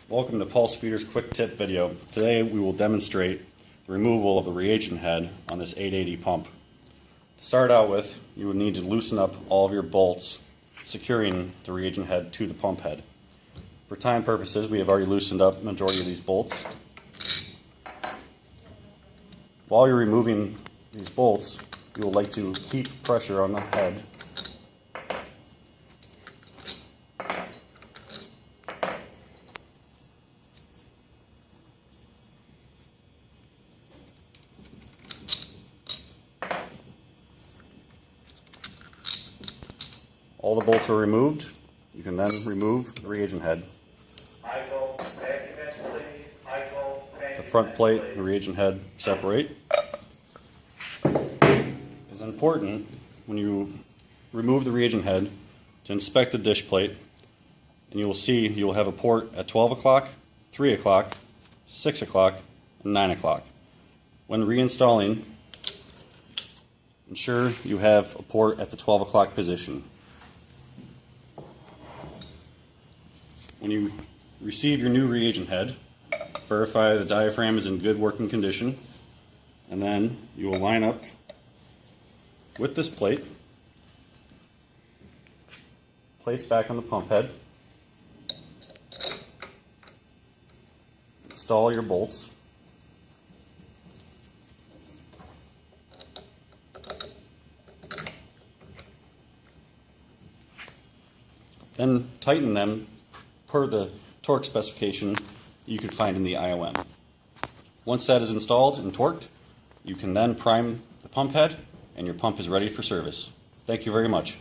Welcome to Pulse Feeder's quick tip video. Today we will demonstrate the removal of the reagent head on this 880 pump. To start out with, you would need to loosen up all of your bolts securing the reagent head to the pump head. For time purposes, we have already loosened up the majority of these bolts. While you're removing these bolts, you will like to keep pressure on the head . All the bolts are removed. You can then remove the reagent head. The front plate and the reagent head separate. It's important when you remove the reagent head to inspect the dish plate, and you will see you will have a port at 12 o'clock, 3 o'clock, 6 o'clock, and 9 o'clock. When reinstalling, ensure you have a port at the 12 o'clock position. When you receive your new reagent head, verify the diaphragm is in good working condition, and then you will line up with this plate, place back on the pump head, install your bolts, then tighten them per the torque specification you can find in the IOM. Once that is installed and torqued, you can then prime the pump head and your pump is ready for service. Thank you very much.